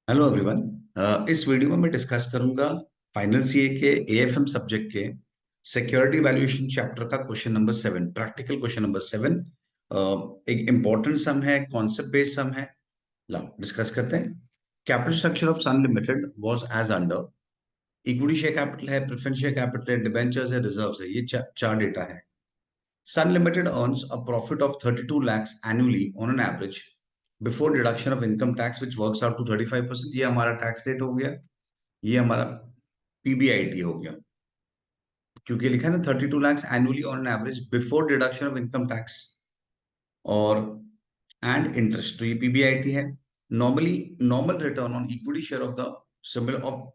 Hello everyone. इस video में मैं डिस्कस करूंगा फाइनल सीए के एएफएम सब्जेक्ट के सिक्योरिटी वैल्यूएशन चैप्टर का question number 7, practical question number 7। एक इंपॉर्टेंट सम है, कॉन्सेप्ट बेस्ड सम है। लाओ डिस्कस करते हैं। Capital structure of Sun Limited was as under. Equity share capital है, प्रेफरेंस शेयर कैपिटल है, डिबेंचर्स है, रिजर्व्स है। ये चार डेटा है। Sun Limited earns a profit of 32 lakhs annually on an average before deduction of income tax, which works out to 35%। ये हमारा tax rate हो गया, ये हमारा पीबीआईटी हो गया, क्योंकि लिखा है ना 32 lakhs annually on an average before deduction of income tax और एंड इंटरेस्ट। तो ये पीबीआईटी है। Normally normal return on equity share of the similar of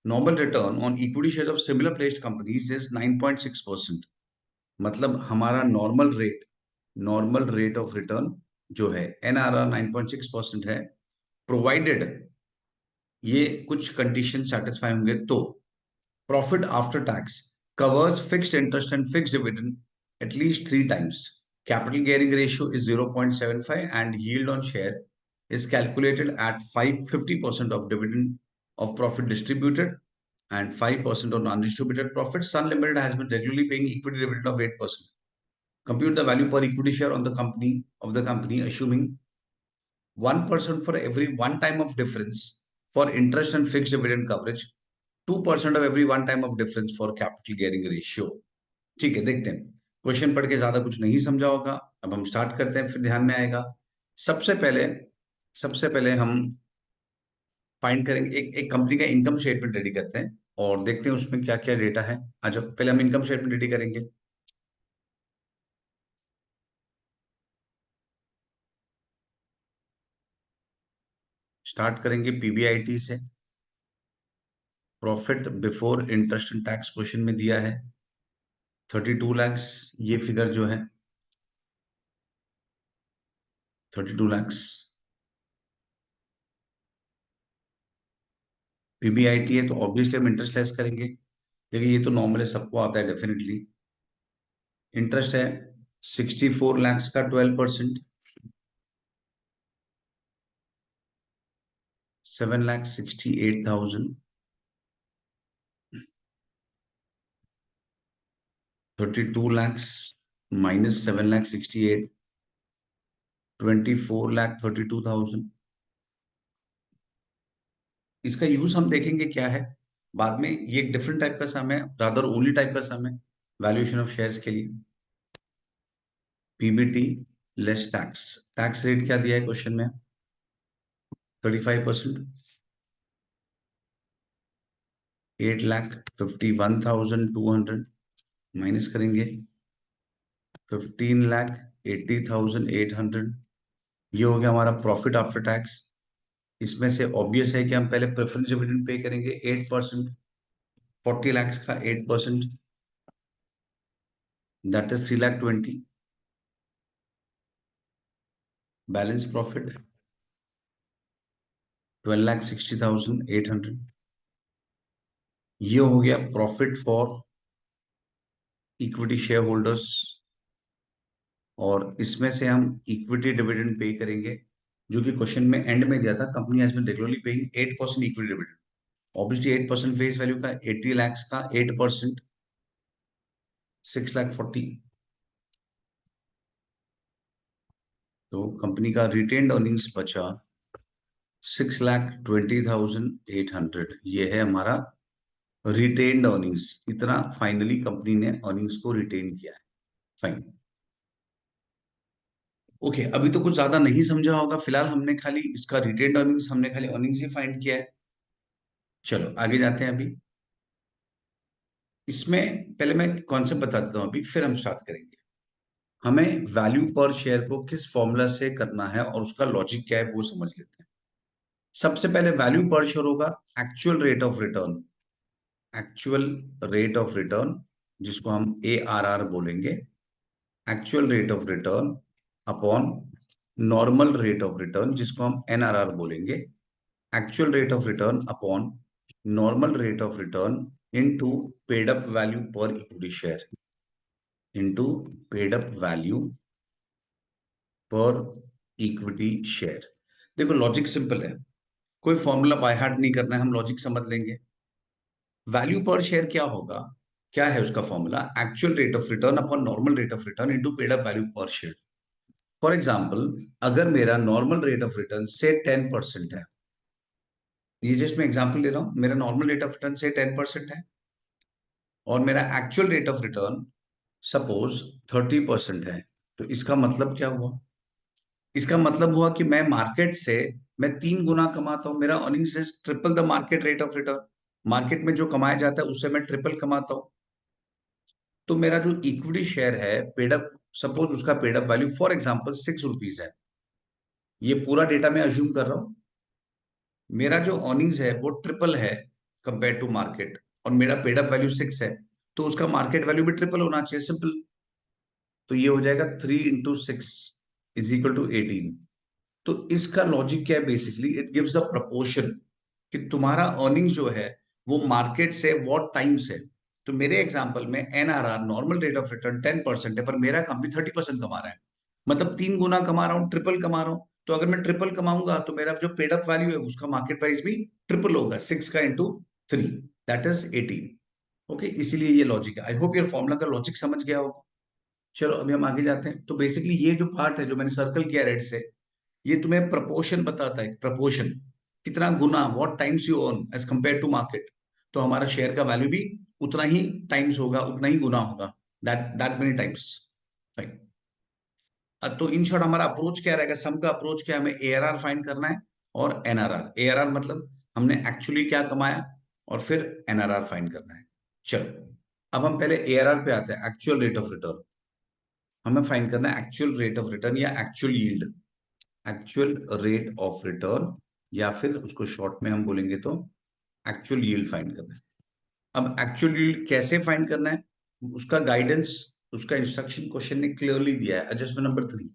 normal return on equity share of similar placed companies is 9.6%। मतलब हमारा normal rate of return जो है NRR 9.6% है, provided ये कुछ कंडीशन सेटिस्फाई होंगे तो profit after tax covers fixed interest and fixed dividend at least 3 times. Capital gearing ratio is 0.75 and yield on share is calculated at 50% of dividend of profit distributed and 5% on undistributed profit. Sun Limited has been regularly paying equity dividend of 8%. Compute the value per equity share on the company assuming 1% for every one time of difference for interest and fixed dividend coverage, 2% of every one time of difference for capital gearing ratio। ठीक है, देखते हैं। Question पढ़ के ज्यादा कुछ नहीं समझा होगा। अब हम स्टार्ट करते हैं, फिर ध्यान में आएगा। सबसे पहले सबसे पहले हम फाइंड करेंगे, एक कंपनी का इनकम स्टेटमेंट रेडी करते हैं और देखते हैं उसमें क्या क्या डेटा है। अच्छा, पहले हम इनकम स्टेटमेंट रेडी करेंगे। स्टार्ट करेंगे पीबीआईटी से। Profit before interest and tax question में दिया है 32 lakhs। ये फिगर जो है 32 lakhs पीबीआईटी है, तो ऑब्वियसली हम इंटरेस्ट लेस करेंगे। देखिए ये तो नॉर्मल है, सबको आता है डेफिनेटली। इंटरेस्ट है 64 lakhs का 12%, 7,68,000। 32 lakhs माइनस 7,68, 24,32,000। इसका यूज हम देखेंगे क्या है बाद में। ये एक डिफरेंट टाइप का सम है, रादर ओनली टाइप का सम है वैल्यूएशन ऑफ शेयर्स के लिए। PBT less tax. Tax rate क्या दिया है क्वेश्चन में? 35%। 8,51,200 माइनस करेंगे 15,80,800। ये हो गया हमारा प्रॉफिट आफ्टर टैक्स। इसमें से ऑब्वियस है कि हम पहले प्रेफरेंस डिविडेंड पे करेंगे 8%। 40 lakhs का 8%, दैट इज 3,20,000। Balance profit 12,60,800। ये हो गया profit for equity share holders. और इसमें से हम इक्विटी डिविडेंड पे करेंगे जो कि क्वेश्चन में एंड में दिया था। Company has been regularly paying 8% equity dividend. Obviously 8% face value का 80 lakhs का 8%, 6,40,000। तो कंपनी का रिटेन्ड अर्निंग्स बचा 6,20,800। ये है हमारा रिटेन्ड अर्निंग्स। इतना फाइनली कंपनी ने अर्निंग्स को रिटेन किया है। फाइन। ओके, अभी तो कुछ ज्यादा नहीं समझा होगा। फिलहाल हमने खाली इसका रिटेन्ड अर्निंग्स, हमने खाली अर्निंग्स ही फाइंड किया है। चलो आगे जाते हैं। अभी इसमें पहले मैं कॉन्सेप्ट बता देता हूँ अभी, फिर हम स्टार्ट करेंगे। हमें वैल्यू पर शेयर को किस फॉर्मूला से करना है और उसका लॉजिक क्या है वो समझ लेते हैं। सबसे पहले वैल्यू पर शेयर होगा actual rate of return. Actual rate of return जिसको हम ए आर आर बोलेंगे। Actual rate of return upon normal rate of return जिसको हम एनआरआर बोलेंगे। Actual rate of return upon normal rate of return into paid up value per equity share, into paid up value per equity share. देखो logic simple है। कोई formula by heart नहीं करना है, हम लॉजिक समझ लेंगे। वैल्यू पर शेयर क्या होगा, क्या है उसका formula? Actual rate of return upon normal rate of return into paid up value per share. For example, अगर मेरा नॉर्मल रेट ऑफ रिटर्न से 10% है, ये जस्ट मैं एग्जाम्पल ले रहा हूं, मेरा नॉर्मल रेट ऑफ रिटर्न से 10% है और मेरा actual rate of return suppose 30% है, तो इसका मतलब क्या हुआ? इसका मतलब हुआ कि मैं मार्केट से मैं 3 गुना कमाता हूं, मेरा earnings is triple the market rate of return. Market में जो कमाया जाता है उससे मैं ट्रिपल कमाता हूं। तो मेरा जो इक्विटी शेयर है पेडअप, सपोज उसका paid up value for example 6 rupees है, ये पूरा डेटा मैं अज्यूम कर रहा हूं। मेरा जो अर्निंग्स है वो ट्रिपल है कंपेयर टू मार्केट, और मेरा पेडअप वैल्यू 6 है, तो उसका मार्केट वैल्यू भी ट्रिपल होना चाहिए, सिंपल। तो ये हो जाएगा 3 into 6 = 18। तो इसका लॉजिक क्या है? Basically it gives the proportion कि तुम्हारा अर्निंग जो है वो मार्केट से व्हाट टाइम से। तो मेरे एग्जांपल में NRR normal rate of return 10% है, पर मेरा कंपनी 30% कमा रहा है, मतलब 3 गुना कमा रहा हूँ, ट्रिपल कमा रहा हूँ। तो अगर मैं ट्रिपल कमाऊंगा तो मेरा जो पेड अप वैल्यू है उसका मार्केट प्राइस भी ट्रिपल होगा, 6 का इंटू 3, दैट इज 18। ओके, इसीलिए ये लॉजिक है। आई होप ये फॉर्मूला का लॉजिक समझ गया होगा। चलो अभी हम आगे जाते हैं। तो बेसिकली ये जो पार्ट है जो मैंने सर्कल किया रेड से, ये तुम्हें प्रपोर्शन बताता है, प्रपोर्शन कितना गुना, what times you earn as compare to market. तो हमारा शेयर का वैल्यू भी उतना ही टाइम्स होगा, उतना ही गुना होगा, that that many times. Fine. तो इन शॉर्ट हमारा अप्रोच क्या रहेगा? सम का अप्रोच क्या है? हमें एआरआर फाइंड करना है और एनआरआर। एआरआर मतलब हमने एक्चुअली क्या कमाया, और फिर एनआरआर फाइंड करना है। चलो अब हम पहले एआरआर पे आते हैं, एक्चुअल रेट ऑफ रिटर्न। हमें फाइंड करना है एक्चुअल रेट ऑफ रिटर्न या actual yield. Actual rate of return, या फिर उसको शॉर्ट में हम बोलेंगे तो एक्चुअल यील्ड फाइंड करना है। अब एक्चुअल यील्ड कैसे फाइंड करना है, उसका गाइडेंस, उसका इंस्ट्रक्शन क्वेश्चन ने क्लियरली दिया है। Adjustment number 3,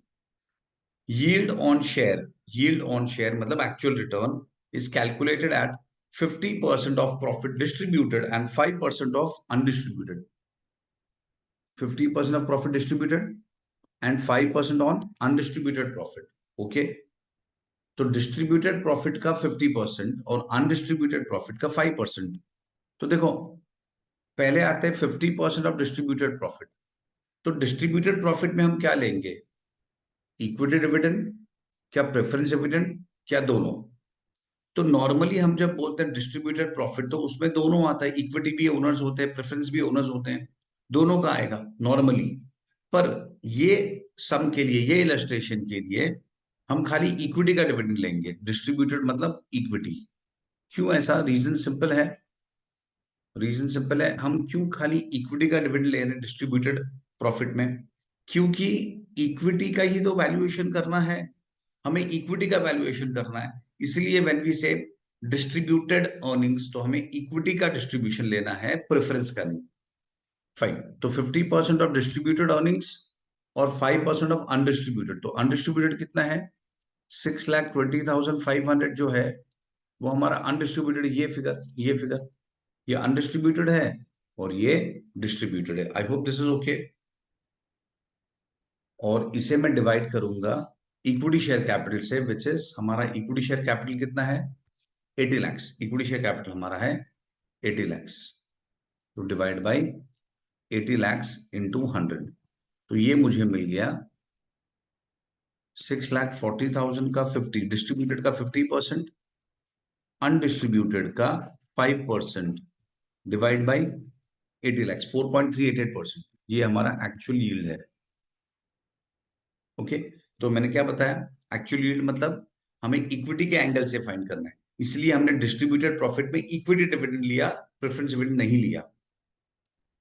yield on share. Yield on share मतलब actual return is calculated at 50% of profit distributed and 5% of undistributed. 50% of profit distributed and 5% on undistributed profit. Okay, तो distributed profit का 50% और undistributed profit का 5%। तो देखो, पहले आते हैं 50% ऑफ डिस्ट्रीब्यूटेड प्रॉफिट। तो डिस्ट्रीब्यूटेड प्रॉफिट में हम क्या लेंगे? इक्विटी डिविडेंड, क्या प्रेफरेंस डिविडेंड, क्या दोनों? तो नॉर्मली हम जब बोलते हैं डिस्ट्रीब्यूटेड प्रॉफिट तो उसमें दोनों आता है, इक्विटी भी ओनर्स होते हैं, प्रेफरेंस भी ओनर्स होते हैं, दोनों का आएगा नॉर्मली। पर ये सम के लिए, ये इलस्ट्रेशन के लिए हम खाली इक्विटी का डिविडेंड लेंगे, डिस्ट्रीब्यूटेड मतलब इक्विटी। क्यों ऐसा? रीजन सिंपल है। रीजन सिंपल है, हम क्यों खाली इक्विटी का डिविडेंड ले रहे हैं डिस्ट्रीब्यूटेड प्रॉफिट में? क्योंकि इक्विटी का ही तो वैल्यूएशन करना है, हमें इक्विटी का वैल्यूएशन करना है। इसलिए व्हेन वी से डिस्ट्रीब्यूटेड अर्निंग्स, तो हमें इक्विटी का डिस्ट्रीब्यूशन लेना है, प्रेफरेंस का नहीं। फाइन। तो 50% ऑफ डिस्ट्रीब्यूटेड अर्निंग्स और 5% ऑफ अनडिस्ट्रीब्यूटेड। तो अनडिस्ट्रीब्यूटेड कितना है? 6,20,500 जो है वो हमारा अनडिस्ट्रीब्यूटेड। ये फिगर ये अनडिस्ट्रीब्यूटेड है और ये डिस्ट्रीब्यूटेड है। I hope this is okay. और इसे मैं डिवाइड करूंगा इक्विटी शेयर कैपिटल से, विच इज हमारा इक्विटी शेयर कैपिटल कितना है? 80 lakhs। इक्विटी शेयर कैपिटल हमारा है 80 lakhs। तो डिवाइड बाई 80 lakhs इंटू 100। तो ये मुझे मिल गया 6,40,000 का 50, डिस्ट्रीब्यूटेड का 50%, अनडिस्ट्रीब्यूटेड का 5%, डिवाइड बाई 80 lakhs, 4.388%। ये हमारा एक्चुअल यील्ड है। ओके, तो मैंने क्या बताया? एक्चुअल यील्ड मतलब हमें इक्विटी के एंगल से फाइंड करना है, इसलिए हमने डिस्ट्रीब्यूटेड प्रॉफिट में इक्विटी डिविडेंड लिया, प्रेफरेंस डिविडेंड नहीं लिया।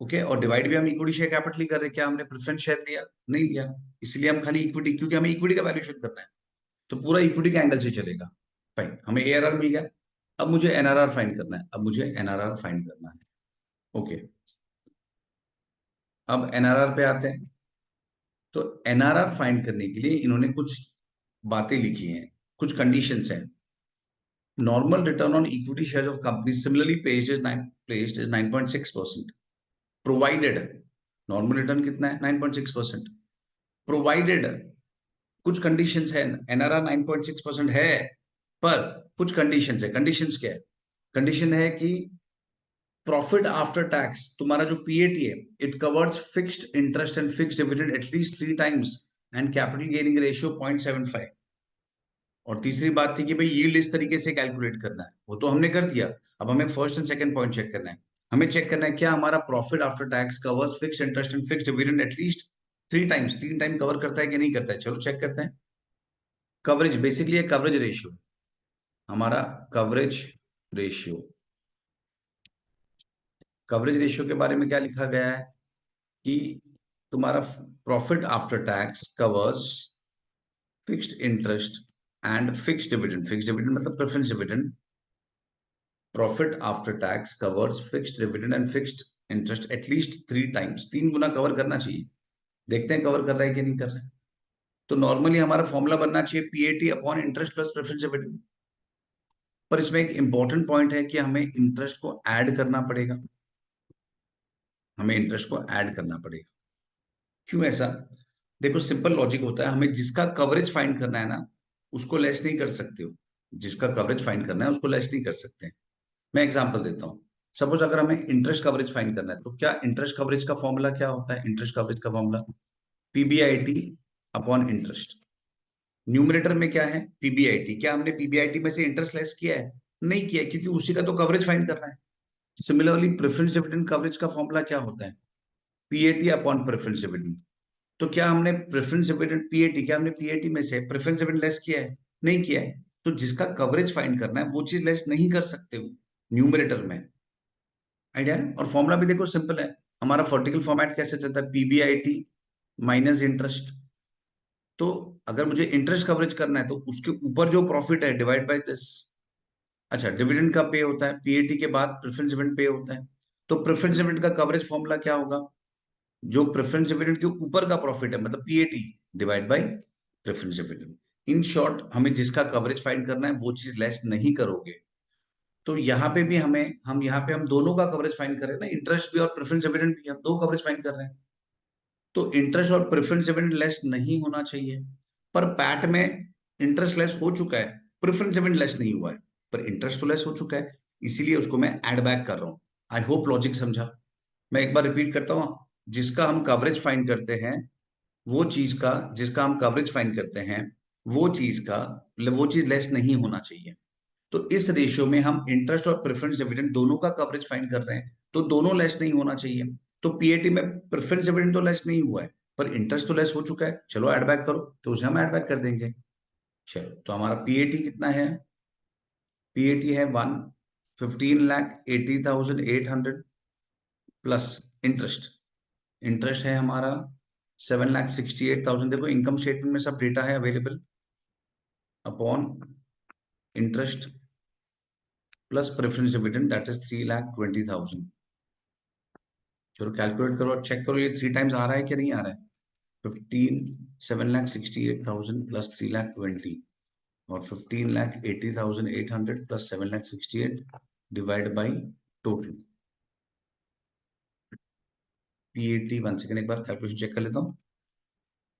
ओके, और डिवाइड भी हम इक्विटी शेयर कैपिटल ही कर रहे हैं, क्या हमने प्रेफरेंस शेयर लिया? नहीं लिया। इसलिए हम खाली इक्विटी, क्योंकि हमें इक्विटी का वैल्यूएशन करना है, तो पूरा इक्विटी के एंगल से चलेगा। फाइन, हमें एआरआर मिल गया। अब मुझे एनआरआर फाइंड करना है, अब मुझे एनआरआर फाइंड करना है। ओके, अब एनआरआर पे आते हैं। तो एनआरआर फाइंड करने के लिए इन्होंने कुछ बातें लिखी हैं, कुछ कंडीशंस हैं। Normal return on equity share of company similarly placed is 9.6%, provided. Normal return कितना है? 9.6%। प्रोवाइडेड कुछ कंडीशंस है, एनआरआर 9.6% है, पर कुछ कंडीशंस है। कंडीशंस क्या है? कंडीशन है कि प्रॉफिट आफ्टर टैक्स, तुम्हारा जो पीएटी है, it covers fixed interest and fixed dividend at least 3 times and capital gaining ratio 0.75। और तीसरी बात थी कि भाई यील्ड इस तरीके से कैलकुलेट करना है, वो तो हमने कर दिया। अब हमें first and second point check करना है। हमें चेक करना है क्या हमारा profit after tax covers fixed interest and fixed dividend at least 3 times, 3 time cover करता है कि नहीं करता है। चलो चेक करते हैं। कवरेज बेसिकली है कवरेज रेशियो, हमारा कवरेज रेशियो। कवरेज रेशियो के बारे में क्या लिखा गया है कि तुम्हारा profit after tax covers fixed interest and fixed dividend. Fixed dividend मतलब preference dividend. Profit after tax covers fixed dividend and fixed interest at least 3 times, 3 गुना कवर करना चाहिए। देखते हैं कवर कर रहा है कि नहीं कर रहा है। तो नॉर्मली हमारा फॉर्मूला बनना चाहिए PAT upon interest plus preference dividend. पर इसमें एक इंपॉर्टेंट पॉइंट है कि हमें इंटरेस्ट को ऐड करना पड़ेगा। हमें इंटरेस्ट को ऐड करना पड़ेगा। क्यों ऐसा? देखो सिंपल लॉजिक होता है, हमें जिसका कवरेज फाइंड करना है ना, उसको लेस नहीं कर सकते हो। जिसका कवरेज फाइंड करना है उसको लेस नहीं कर सकते। मैं एग्जांपल देता हूं। सपोज अगर हमें इंटरेस्ट कवरेज फाइंड करना है, तो क्या इंटरेस्ट कवरेज का फॉर्मूला क्या होता है? इंटरेस्ट कवरेज का formula PBIT upon interest. Numerator में क्या है? पीबीआईटी। क्या हमने पीबीआईटी में से इंटरेस्ट लेस किया है? नहीं किया है, क्योंकि उसी का तो कवरेज फाइंड करना है। सिमिलरली प्रेफरेंस डिविडेंड कवरेज का फॉर्मूला क्या होता है? PAT upon preference dividend. तो क्या हमने प्रेफरेंस डिविडेंड पीएटी, क्या हमने पीएटी में से प्रेफरेंस डिविडेंड लेस किया है? नहीं किया है। तो जिसका कवरेज फाइंड करना है वो चीज लेस नहीं कर सकते हो न्यूमरेटर में। आइडिया है? और फॉर्मूला भी देखो सिंपल है। हमारा वर्टिकल फॉर्मेट कैसे चलता है? PBIT minus interest. तो अगर मुझे इंटरेस्ट कवरेज करना है तो उसके ऊपर जो प्रॉफिट है डिवाइड बाय दिस। अच्छा, डिविडेंड का पे होता है पीएटी के बाद प्रेफरेंस डिविडेंड पे होता है। तो प्रेफरेंस डिविडेंड का कवरेज फॉर्मूला क्या होगा? जो प्रेफरेंस डिविडेंड के ऊपर का प्रॉफिट है मतलब PAT divide by preference dividend. In short, हमें जिसका कवरेज फाइंड करना है वो चीज लेस नहीं करोगे। तो यहाँ पे भी हम यहाँ पे हम दोनों का कवरेज फाइंड कर रहे हैं ना, इंटरेस्ट भी और प्रेफरेंस डिविडेंड भी, हम दो कवरेज फाइंड कर रहे हैं। तो इंटरेस्ट और प्रेफरेंस डिविडेंड लेस नहीं होना चाहिए। पर पैट में इंटरेस्ट लेस हो चुका है, प्रेफरेंस डिविडेंड लेस नहीं हुआ है। पर इंटरेस्ट तो लेस हो चुका है, इसीलिए उसको मैं ऐड बैक कर रहा हूं। आई होप लॉजिक समझा। मैं एक बार रिपीट करता हूं। जिसका हम कवरेज फाइंड करते हैं, वो चीज का, जिसका हम कवरेज फाइंड करते हैं, वो चीज का, वो चीज लेस नहीं होना चाहिए। तो इस रेशियो में हम इंटरेस्ट और प्रेफरेंस डिविडेंड दोनों का कवरेज फाइंड कर रहे हैं, तो दोनों लेस नहीं होना चाहिए। तो पीएटी में प्रेफरेंस डिविडेंड तो लेस नहीं हुआ है, पर इंटरेस्ट तो लेस हो चुका है। चलो ऐड बैक करो, तो उसे हम ऐड बैक कर देंगे। चलो, तो हमारा पीएटी कितना है? पीएटी है 1,15,80,800 प्लस इंटरेस्ट। इंटरेस्ट है हमारा 7,68,000। देखो इनकम स्टेटमेंट में सब डेटा है available. Upon interest plus preference dividend that is 3,20,000। चलो कैलकुलेट करो और चेक करो ये 3 times आ रहा है कि नहीं आ रहा है। 7,68,000 प्लस 3,20,000 और 15,80,800 plus 7,68,000 divide by total PAT. 1 second, एक बार कैलकुलेशन चेक कर लेता हूँ।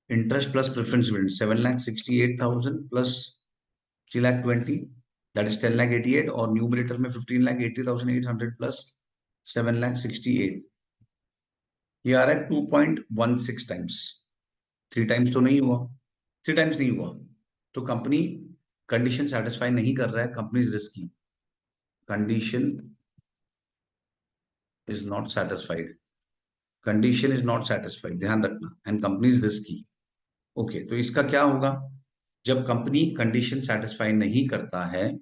Interest plus preference dividend 7,68,000 plus 3,20,000 that is 10,88,000 और न्यूमरेटर में 15,80,800 प्लस 7,68,000, ये आ रहा है 2.16 टाइम्स। 3 times तो नहीं हुआ, 3 times नहीं हुआ। तो कंपनी कंडीशन सेटिस्फाई नहीं कर रहा है, company is risky. Condition is not satisfied, condition is not satisfied, ध्यान रखना, and company is risky. Okay, तो इसका क्या होगा? जब कंपनी कंडीशन सेटिस्फाई नहीं करता है,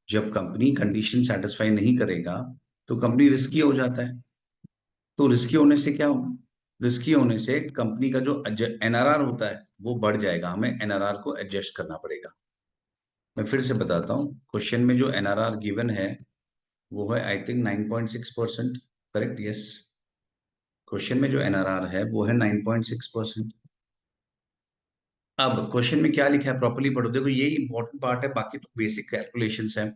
जब कंपनी कंडीशन सेटिस्फाई नहीं करेगा, तो कंपनी रिस्की हो जाता है। तो रिस्की होने से क्या होगा? रिस्की होने से कंपनी का जो एनआरआर होता है वो बढ़ जाएगा, हमें एनआरआर को एडजस्ट करना पड़ेगा। मैं फिर से बताता हूँ, क्वेश्चन में जो एनआरआर गिवन है वो है I think 9.6%। Correct? Yes, question में जो एनआरआर है वो है 9.6%। अब क्वेश्चन में क्या लिखा है प्रॉपर्ली पढ़ो, देखो यही इंपॉर्टेंट पार्ट है, बाकी तो बेसिक कैलकुलेशंस है।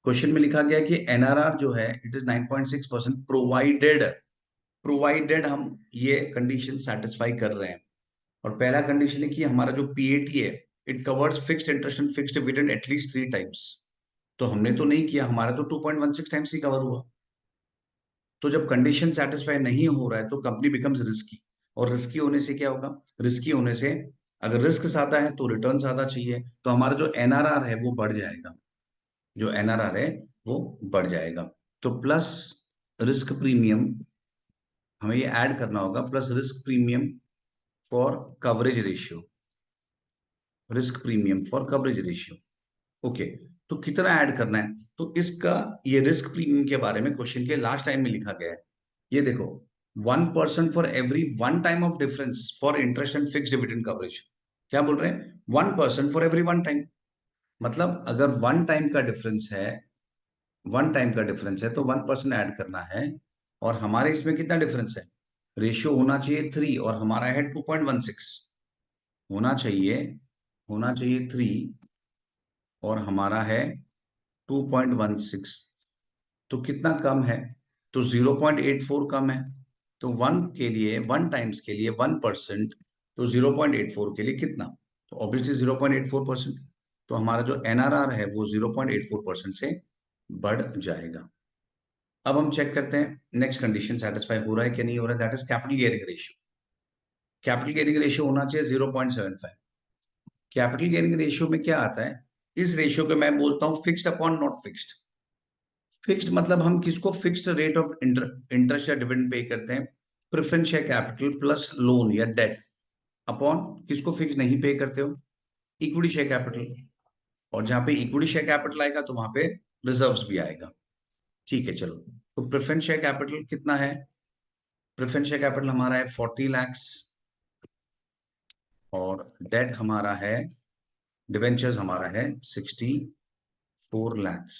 क्वेश्चन में लिखा गया है कि एनआरआर जो है इट इज 9.6% प्रोवाइडेड, प्रोवाइडेड हम ये कंडीशन सेटिस्फाई कर रहे हैं। और पहला कंडीशन है कि हमारा जो पीएटी है it covers fixed interest and fixed dividend at least 3 times. तो हमने तो नहीं किया, हमारा तो 2.16 टाइम्स ही कवर हुआ। तो जब कंडीशन सेटिस्फाई नहीं हो रहा है तो कंपनी बिकम्स रिस्की, और रिस्की होने से क्या होगा, रिस्की होने से अगर रिस्क ज्यादा है तो रिटर्न ज्यादा चाहिए, तो हमारा जो एनआरआर है वो बढ़ जाएगा, जो एनआरआर है वो बढ़ जाएगा। तो प्लस रिस्क प्रीमियम हमें ये ऐड करना होगा, plus risk premium for coverage ratio, risk premium for coverage ratio. Okay, तो कितना ऐड करना है, तो इसका ये रिस्क प्रीमियम के बारे में क्वेश्चन के लास्ट टाइम में लिखा गया है। ये देखो, 1% for every 1 time of difference for interest and fix dividend coverage. क्या बोल रहे हैं, 1% फॉर एवरी 1 टाइम, मतलब अगर 1 टाइम का डिफरेंस है, 1 टाइम का डिफरेंस है तो 1% ऐड करना है। और हमारे इसमें कितना डिफरेंस है, रेशियो होना चाहिए 3 और हमारा है 2.16, होना चाहिए, होना चाहिए 3 और हमारा है 2.16। तो कितना कम है, तो 0.84 कम है। तो 1 के लिए, 1 टाइम्स के लिए 1%, तो 0.84 के लिए कितना, तो ऑब्वियसली 0.84%। तो हमारा जो एनआरआर है वो 0.84% से बढ़ जाएगा। अब हम चेक करते हैं नेक्स्ट कंडीशन सेटिस्फाई हो रहा है कि नहीं हो रहा है, that is capital gearing ratio. Capital gearing ratio होना चाहिए 0.75। कैपिटल गियरिंग रेशियो में क्या आता है, इस रेशियो को मैं बोलता हूं fixed upon not fixed. Fixed मतलब हम किसको फिक्स्ड रेट ऑफ इंटरेस्ट या डिविडेंड पे करते हैं, preference share capital plus lone या डेट, अपॉन किसको फिक्स नहीं पे करते हो, इक्विटी शेयर कैपिटल। और जहां पे इक्विटी शेयर कैपिटल आएगा तो वहां पे रिजर्व्स भी आएगा। ठीक है, चलो, तो प्रेफरेंस शेयर कैपिटल कितना है, प्रेफरेंस शेयर कैपिटल हमारा है 40 lakhs, और डेट हमारा है, डिवेंचर्स हमारा है 64 lakhs।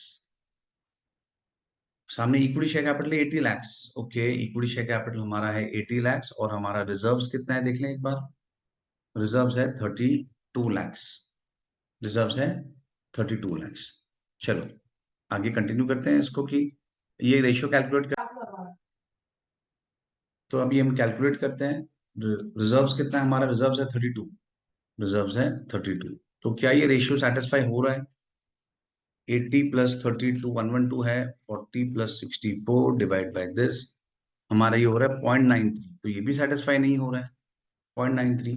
सामने equity share capital 80 lakhs। Okay, equity share capital हमारा है 80 lakhs और हमारा रिजर्व्स कितना है देख लें एक बार, रिजर्व्स है 32 lakhs, रिजर्व्स है 32 lakhs। चलो आगे कंटिन्यू करते हैं इसको कि ये रेशियो कैलकुलेट कर, तो अभी हम कैलकुलेट करते हैं। रिजर्व्स कितना है हमारा, रिजर्व्स है 32, रिजर्व्स है 32। तो क्या ये रेशियो सेटिस्फाई हो रहा है, 80 प्लस 32 112 है, 40 प्लस 64 डिवाइड बाई दिस, हमारा ये हो रहा है 0.93। तो ये भी सेटिस्फाई नहीं हो रहा है 0.93।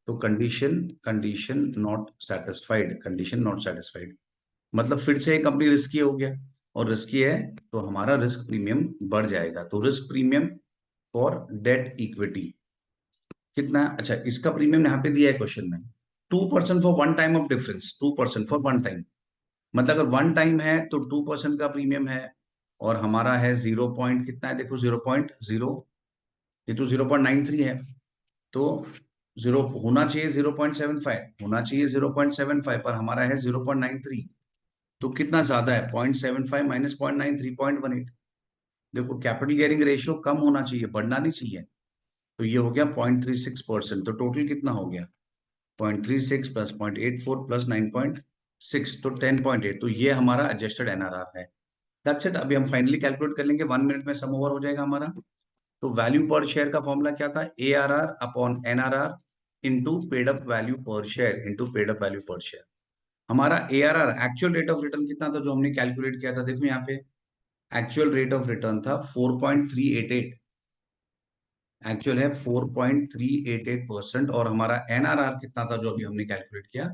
तो condition, condition not satisfied, condition not satisfied, मतलब फिर से कंपनी रिस्की हो गया, और रिस्की है तो हमारा रिस्क प्रीमियम बढ़ जाएगा। तो risk premium for debt equity कितना, अच्छा इसका प्रीमियम यहाँ पे दिया है क्वेश्चन में, 2% for 1 time of difference, 2% for 1 time, मतलब अगर 1 टाइम है तो 2% का प्रीमियम है, और हमारा है 0 पॉइंट कितना है देखो, 0.0, ये तो 0.93 है, तो जीरो होना चाहिए 0.75, होना चाहिए 0.75, पर हमारा है 0.93। तो कितना ज्यादा है, 0.75 माइनस 0.93, 0.18। देखो कैपिटल गियरिंग रेशियो कम होना चाहिए, बढ़ना नहीं चाहिए। तो ये हो गया 0.36%, तो टोटल कितना हो गया, 0.36 प्लस 0.84 प्लस 9.6, तो 10.8। तो ये हमारा एडजस्टेड एनआरआर है। That's it. अभी हम फाइनली कैलकुलेट कर लेंगे, 1 मिनट में सम ओवर हो जाएगा हमारा। तो वैल्यू पर शेयर का फॉर्मूला क्या था, A R R upon NRR into paid up value per share, into paid up value per share. हमारा A R R actual rate of return कितना था जो हमने कैलकुलेट किया था, देखो यहाँ पे एक्चुअल रेट ऑफ रिटर्न था 4.388, एक्चुअल है 4.388%, और हमारा एनआरआर कितना था जो अभी हमने कैलकुलेट किया,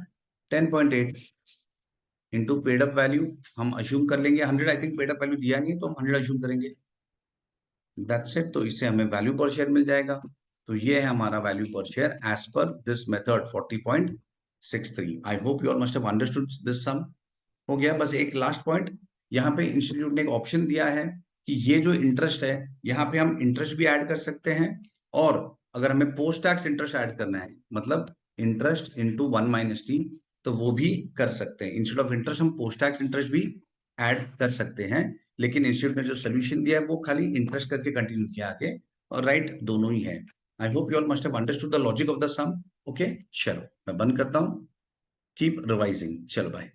10.8 इंटू पेड अप वैल्यू। हम अज्यूम कर लेंगे 100, I think paid up value दिया नहीं है तो हम 100 अज्यूम करेंगे, दैट्स इट। तो इससे हमें वैल्यू पर शेयर मिल जाएगा। तो ये है हमारा value per share as per this method 40.63। I hope you all must have understood this sum. हो गया, बस एक लास्ट पॉइंट, यहाँ पे इंस्टीट्यूट ने एक ऑप्शन दिया है कि ये जो इंटरेस्ट है, यहाँ पे हम इंटरेस्ट भी ऐड कर सकते हैं, और अगर हमें पोस्ट टैक्स इंटरेस्ट ऐड करना है, मतलब इंटरेस्ट इंटू 1 - t, तो वो भी कर सकते हैं। इंस्टेड ऑफ इंटरेस्ट हम पोस्ट टैक्स इंटरेस्ट भी ऐड कर सकते हैं, लेकिन इंस्टीट्यूट ने जो सोल्यूशन दिया है वो खाली इंटरेस्ट करके कंटिन्यू किया आगे, और राइट दोनों ही है। I hope you all must have understood the logic of the sum. Okay, चलो मैं बंद करता हूँ, कीप रिवाइजिंग, चलो बाय।